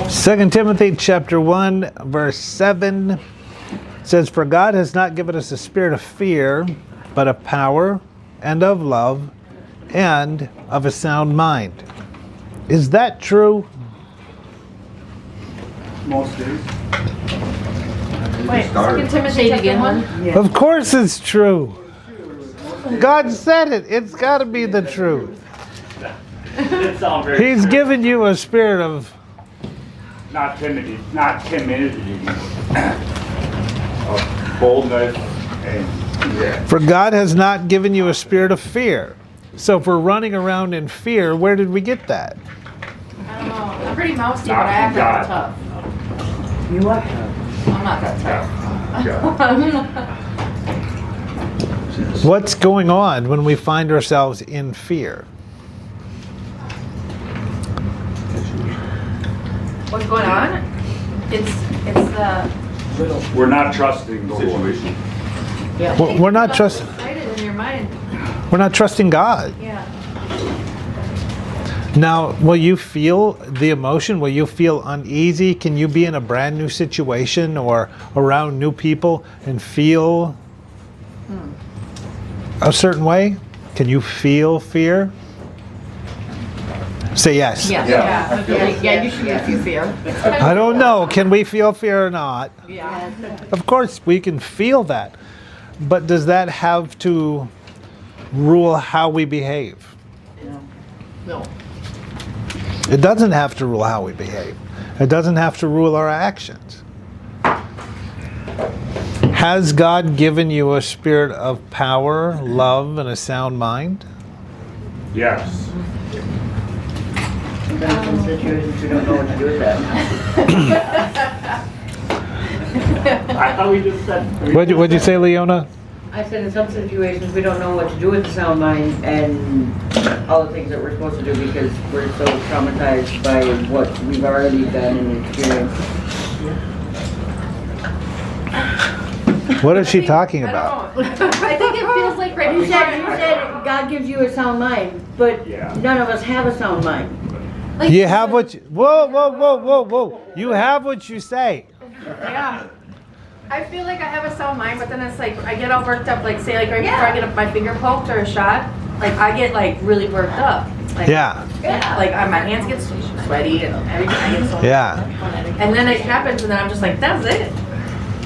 2 Timothy chapter 1, verse 7 says, "For God has not given us a spirit of fear, but of power and of love and of a sound mind." Is that true? Most days. Wait, 2 Timothy chapter 1? Yeah. Of course it's true. God said it. It's got to be the truth. It sounds very He's true. given you a spirit of... Not timidity, of boldness and For God has not given you a spirit of fear. So if we're running around in fear, where did we get that? I don't know. I'm pretty mousy, but Not I act from like God. tough. You what? I'm not that tough. What's going on when we find ourselves in fear? What's going on? It's the... we're not trusting the situation. We're not trusting. Excited in your mind. We're not trusting God. Yeah. Now, will you feel the emotion? Will you feel uneasy? Can you be in a brand new situation or around new people and feel a certain way? Can you feel fear? Say yes. Yeah. Yeah, you should if you fear. I don't know. Can we feel fear or not? Yeah. Of course, we can feel that. But does that have to rule how we behave? No. It doesn't have to rule how we behave. It doesn't have to rule our actions. Has God given you a spirit of power, love, and a sound mind? Yes. Sometimes in situations we don't know what to do with that. I thought we just said. What'd you say, Leona? I said in some situations we don't know what to do with the sound mind and all the things that we're supposed to do because we're so traumatized by what we've already done and experienced. What is she talking I about? don't know. I think it feels like right You before said God gives you a sound mind, but Yeah. none of us have a sound mind. like, You have what you... Whoa. You have what you say. Yeah. I feel like I have a sound mind, but then it's like I get all worked up. Like say, like right before I get my finger poked or a shot, like I get like really worked up. Like, Yeah. Like my hands get sweaty and everything. I get so. Yeah. And then it happens, and then I'm just like, that's it.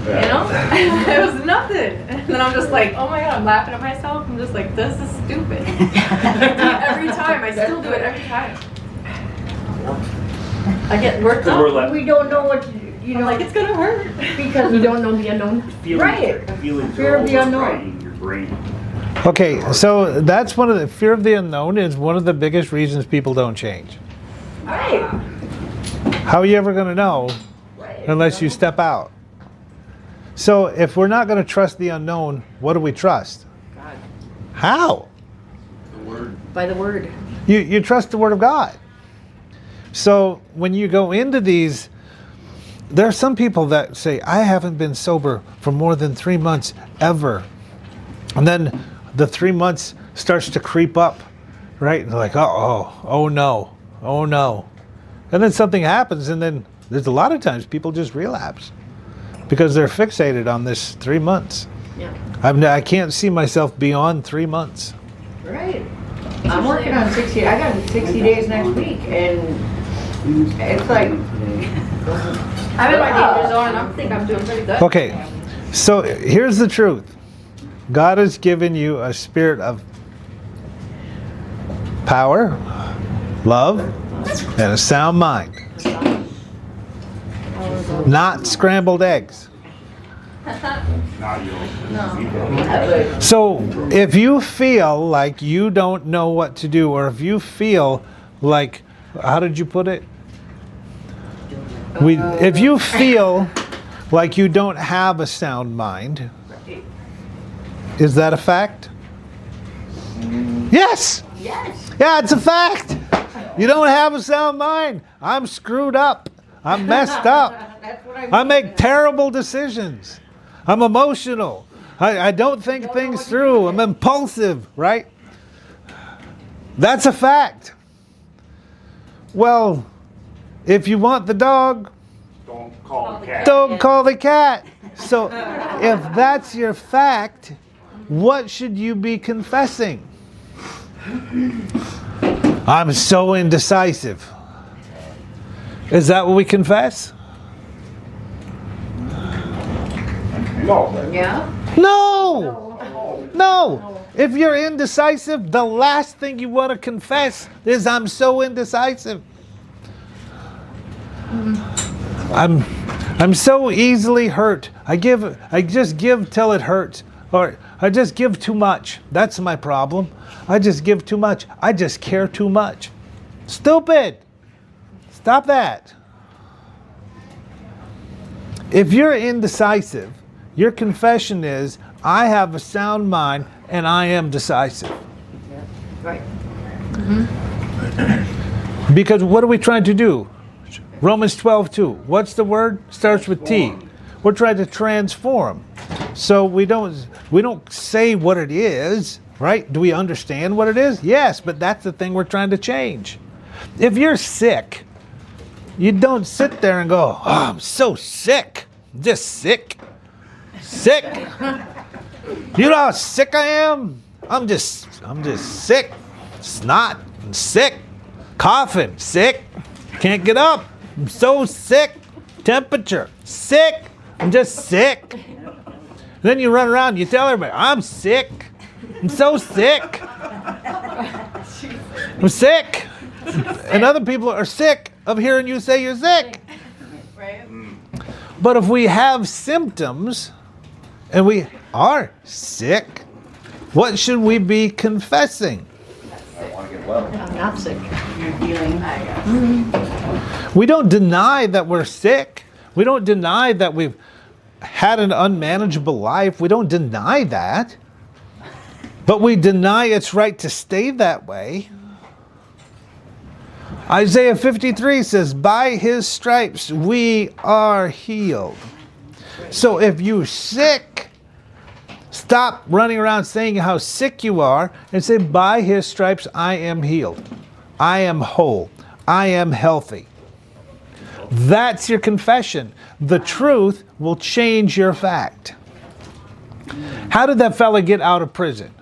You know? It was nothing. And then I'm just like, oh my god, I'm laughing at myself. I'm just like, this is stupid. Every time, I still do it every time. I get worked Because we're up. like We don't know what to do, you I'm know, like, it's gonna hurt. because You don't know the unknown. feelings, Right. feelings Fear are of the unknown. overriding your brain. Okay, so that's one of the... Fear of the unknown is one of the biggest reasons people don't change. right, How are you ever going to know unless you step out? So if we're not going to trust the unknown, what do we trust? God. How? By the word. You trust the Word of God. So when you go into these, there are some people that say, I haven't been sober for more than 3 months ever. And then the 3 months starts to creep up, right? And they're like, oh no. And then something happens, and then there's a lot of times people just relapse because they're fixated on this 3 months. Yeah. I can't see myself beyond 3 months. right. I'm working on 60, I got 60 days next week, and it's like, I'm in my danger zone. I think I'm doing pretty good. Okay, so here's the truth. God has given you a spirit of power, love, and a sound mind. Not scrambled eggs. Not yours. So if you feel like you don't know what to do, or if you feel like, how did you put it? If you feel like you don't have a sound mind, is that a fact? Yes. yes. Yeah, it's a fact. You don't have a sound mind. I'm screwed up. I'm messed up. That's what I make terrible decisions. I'm emotional. I don't think things through. I'm impulsive, right? That's a fact. Well, If you want the dog, Don't call the cat. don't call the cat. So if that's your fact, what should you be confessing? I'm so indecisive. Is that what we confess? No. Yeah? No! No! If you're indecisive, the last thing you want to confess is I'm so indecisive. I'm so easily hurt. I just give till it hurts. Or I just give too much. That's my problem. I just give too much. I just care too much. Stupid! Stop that. If you're indecisive, your confession is, I have a sound mind and I am decisive. Right. Because what are we trying to do? Romans 12:2. What's the word? Starts with T. We're trying to transform. So we don't say what it is, right? Do we understand what it is? Yes, but that's the thing we're trying to change. If you're sick, you don't sit there and go, oh, I'm so sick. I'm just sick. Sick. You know how sick I am? I'm just sick. Snot. I'm sick. Coughing. Sick. Can't get up. I'm so sick. Temperature. Sick. I'm just sick. Then you run around and you tell everybody, I'm sick. I'm so sick. I'm sick. And other people are sick of hearing you say you're sick. Right? But if we have symptoms and we are sick, what should we be confessing? I'm not sick. You're healing. We don't deny that we're sick. We don't deny that we've had an unmanageable life. We don't deny that. But we deny it's right to stay that way. Isaiah 53 says, by his stripes we are healed. So if you're sick, stop running around saying how sick you are and say, by his stripes I am healed. I am whole. I am healthy. That's your confession. The truth will change your fact. How did that fella get out of prison?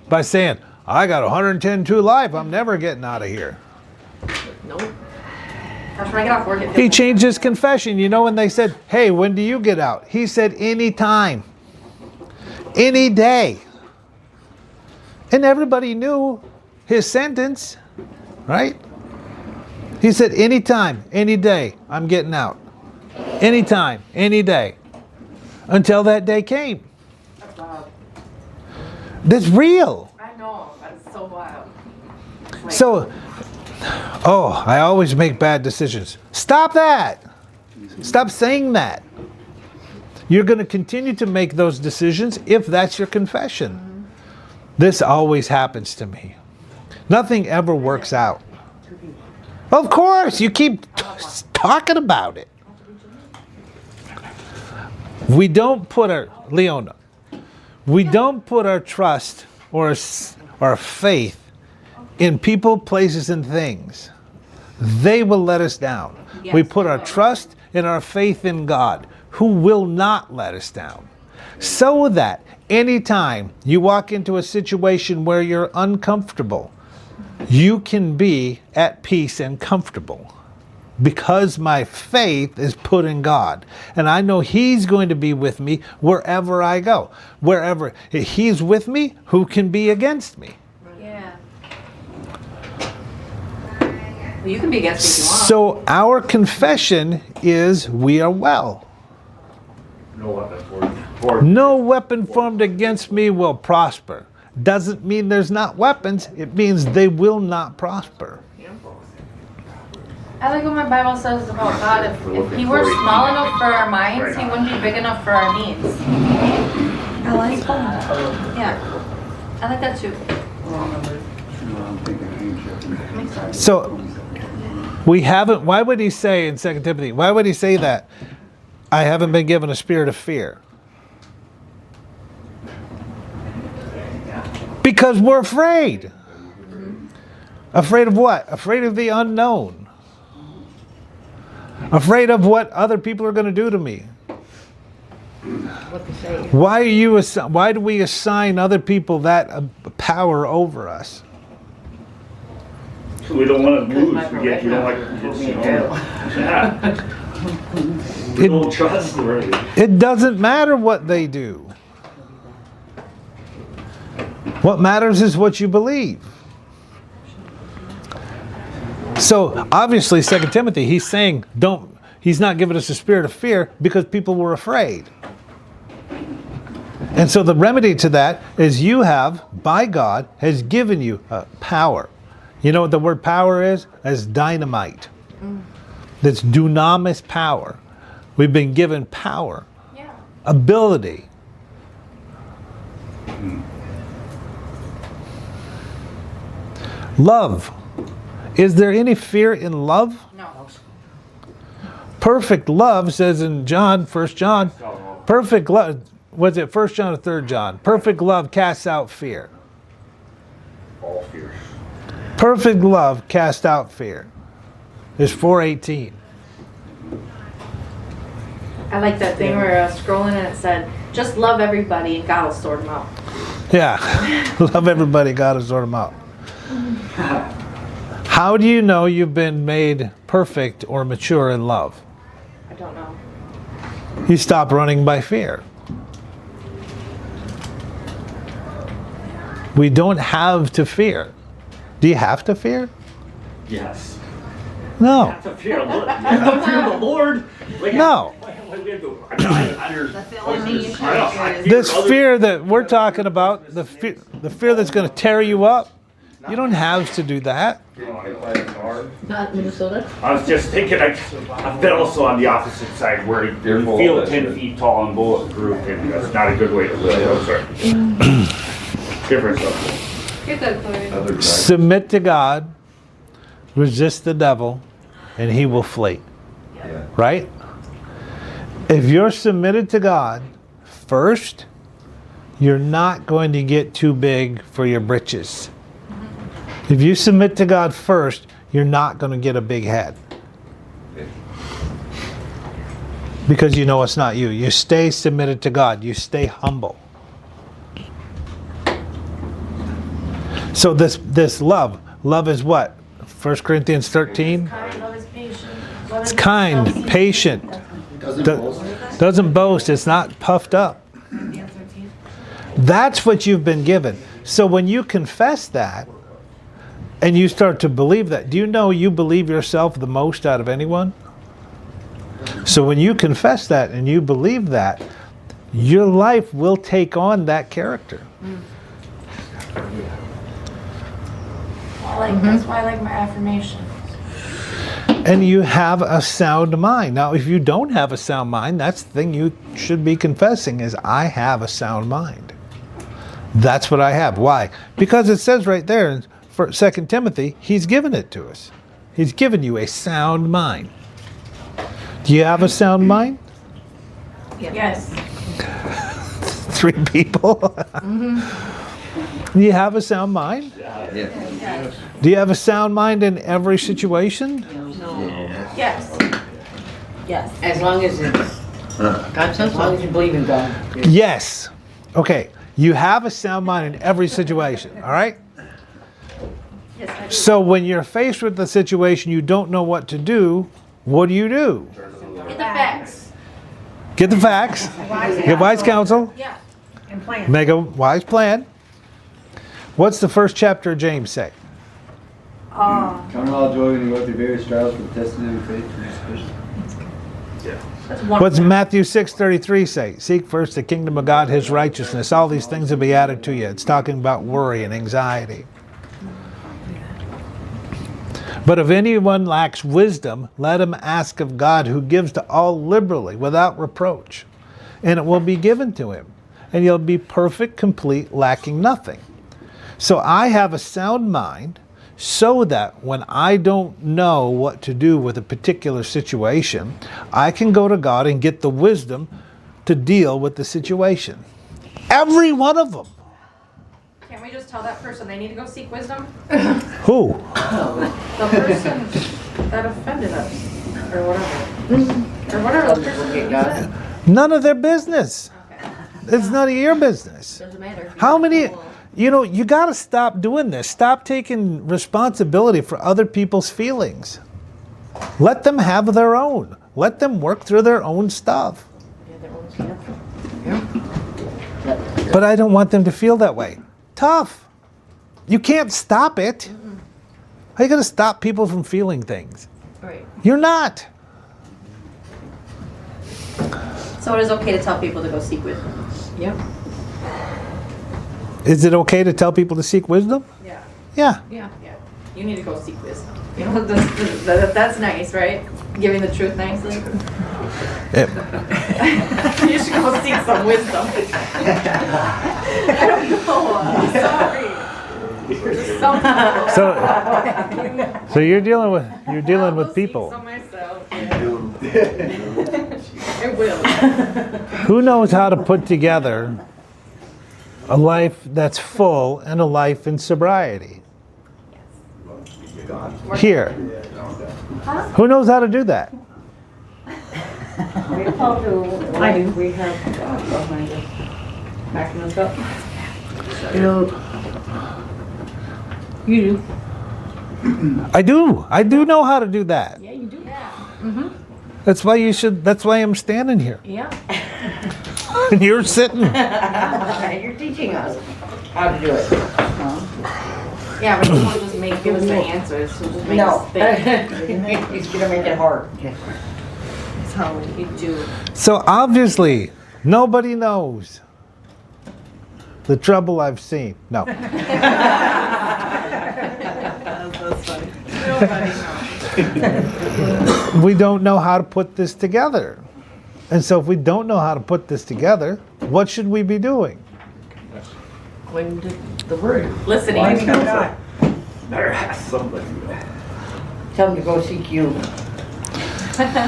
By saying, I got 110 to life. I'm never getting out of here. Nope. First, when I get off work, He changed his confession. You know when they said, hey, when do you get out? He said, any time. Any day. And everybody knew his sentence, right? He said, anytime, any day, I'm getting out. Anytime, any day. Until that day came. That's wild. That's real. I know. That's so wild. Like, So, oh, I always make bad decisions. Stop that. Stop saying that. You're going to continue to make those decisions if that's your confession. This always happens to me. Nothing ever works out. Of course, you keep talking about it. We don't put our trust or our faith in people, places, and things. They will let us down. Yes. We put our trust and our faith in God, who will not let us down. So that anytime you walk into a situation where you're uncomfortable, you can be at peace and comfortable. Because my faith is put in God. And I know He's going to be with me wherever I go. Wherever He's with me, who can be against me? yeah. Well, you can be against me if you want. So our confession is we are well. No weapon formed. No weapon formed against me will prosper. Doesn't mean there's not weapons. It means they will not prosper. I like what my Bible says about God. If He were small enough for our minds, He wouldn't be big enough for our needs. I like that. Yeah. I like that too. Makes sense. So we haven't, why would he say in 2 Timothy, why would he say that? I haven't been given a spirit of fear. Because we're afraid. Afraid of what? Afraid of the unknown. Afraid of what other people are going to do to me. What to say? Why do we assign other people that power over us? So we don't want to lose. my We don't like professional you know, jail. yeah. We don't trust them. Really. It doesn't matter what they do. What matters is what you believe. So obviously, 2 Timothy, he's saying he's not giving us a spirit of fear because people were afraid. And so the remedy to that is you have, by God, has given you power. You know what the word power is? As dynamite. That's dunamis power. We've been given power, Yeah. ability. Love. Is there any fear in love? No. Perfect love says in John, 1 John, perfect love, was it 1 John or 3 John? Perfect love casts out fear. All fears. Perfect love casts out fear. Is 4:18. I like that thing where I was scrolling and it said, just love everybody and God will sort them out. Yeah, love everybody, God will sort them out. How do you know you've been made perfect or mature in love? I don't know. You stop running by fear. We don't have to fear. Do you have to fear? Yes. No. Have to fear, look, you have to fear the Lord. Like, No. That's the only thing you should fear is This fear that we're talking about, the fear that's going to tear you up, you don't have to do that. Not Minnesota? I was just thinking, I've been also on the opposite side where you feel 10 feet tall and bulletproof, and that's not a good way to live. Sorry. Different stuff. You're good, Chloe. Submit to God, resist the devil, and he will flee. Right? If you're submitted to God first, you're not going to get too big for your britches. If you submit to God first, you're not going to get a big head. Because you know it's not you. You stay submitted to God. You stay humble. So this love is what? 1 Corinthians 13? Kind, love is patient. Love It's is kind, self-seeking. patient. Doesn't boast. It's not puffed up. That's what you've been given. So when you confess that, and you start to believe that, do you know you believe yourself the most out of anyone? So when you confess that and you believe that, your life will take on that character. That's why I like my affirmations. And you have a sound mind. Now, if you don't have a sound mind, that's the thing you should be confessing is, I have a sound mind. That's what I have. Why? Because it says right there in 2 Timothy, he's given it to us. He's given you a sound mind. Do you have a sound mind? Yes. 3 people. Do you have a sound mind? Do you have a sound mind in every situation? Yes. yes. As long as it's, God says as long as you believe in God. Yes. Okay. You have a sound mind in every situation. All right? Yes, I do. So when you're faced with a situation you don't know what to do, what do? Get the facts. Get the facts. Get wise counsel. Yeah. and plan. Make a wise plan. What's the first chapter of James say? Count it all joy when you go through various trials, for the testing of your faith is sufficient. That's one. What's Matthew 6:33 say? Seek first the kingdom of God, his righteousness. All these things will be added to you. It's talking about worry and anxiety. But if anyone lacks wisdom, let him ask of God, who gives to all liberally without reproach, and it will be given to him. And you'll be perfect, complete, lacking nothing. So I have a sound mind so that when I don't know what to do with a particular situation, I can go to God and get the wisdom to deal with the situation. Every one of them. Can't we just tell that person they need to go seek wisdom? Who? The person that offended us. or whatever. Or whatever the person Okay, is. God. None of their business. It's none of your business. Doesn't matter. How many, you got to stop doing this. Stop taking responsibility for other people's feelings. Let them have their own. Let them work through their own stuff. But I don't want them to feel that way. Tough. You can't stop it. How are you going to stop people from feeling things? Right. You're not. So it is okay to tell people to go seek wisdom. Yep. Is it okay to tell people to seek wisdom? Yeah. Yeah. Yeah. Yeah. You need to go seek wisdom. You know, that's nice, right? Giving the truth nicely. You should go seek some wisdom. I don't know. Sorry. So you're dealing with people. Some myself. I will. Who knows how to put together a life that's full and a life in sobriety? Here. Who knows how to do that? We call to, I do. we have God behind us, backing us up. You do. I do know how to do that. Yeah, you do. That's why I'm standing here. Yeah. And you're sitting. You're teaching us how to do it. Yeah, but you won't just give us the answers. She'll just make No. us think. He's gonna make it hard. That's how you do. So obviously, nobody knows the trouble I've seen. No. That's funny. Nobody knows. We don't know how to put this together. And so if we don't know how to put this together, what should we be doing? When did the word? Listening. Better ask somebody. Tell him to go seek you.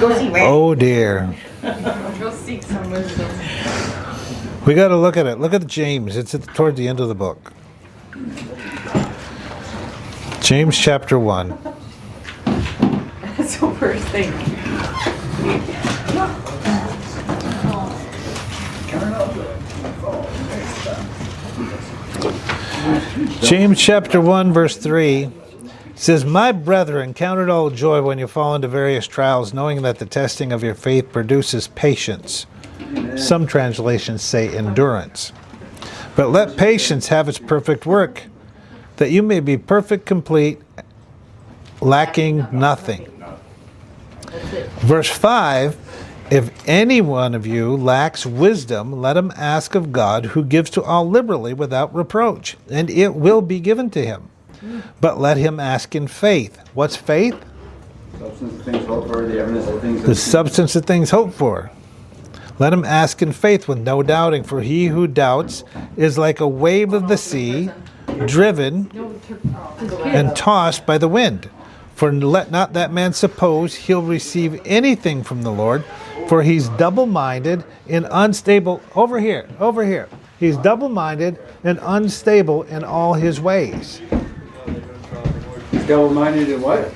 Go see Randy. Oh dear. Go seek some wisdom. We got to look at it. Look at James. It's toward the end of the book. James chapter 1. That's the worst thing. James chapter 1 verse 3 says, "My brethren, count it all joy when you fall into various trials, knowing that the testing of your faith produces patience." Some translations say endurance. "But let patience have its perfect work, that you may be perfect, complete, lacking nothing." Verse 5, "If any one of you lacks wisdom, let him ask of God, who gives to all liberally without reproach, and it will be given to him. But let him ask in faith." What's faith? Substance of things hoped for, the evidence of things The substance of things hoped for. "Let him ask in faith with no doubting, for he who doubts is like a wave of the sea, driven and tossed by the wind. For let not that man suppose he'll receive anything from the Lord, for he's double-minded and unstable." Over here. He's double-minded and unstable in all his ways. double-minded and what?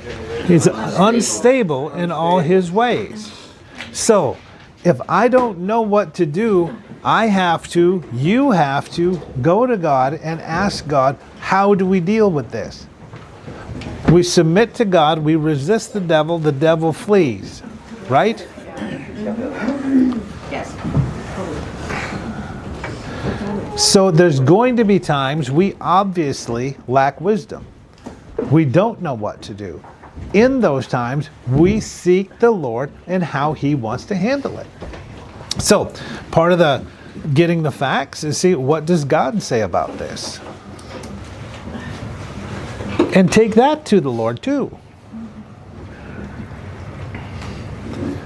He's unstable in all his ways. So, if I don't know what to do, you have to go to God and ask God, how do we deal with this? We submit to God, we resist the devil flees. Right? Yes. So there's going to be times we obviously lack wisdom. We don't know what to do. In those times, we seek the Lord and how He wants to handle it. So, part of the getting the facts is see, what does God say about this? And take that to the Lord too.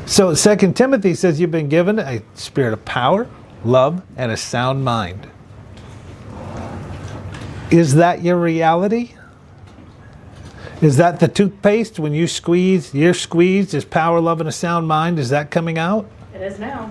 So 2 Timothy says you've been given a spirit of power, love, and a sound mind. Is that your reality? Is that the toothpaste when you're squeezed is power, love, and a sound mind? Is that coming out? It is now.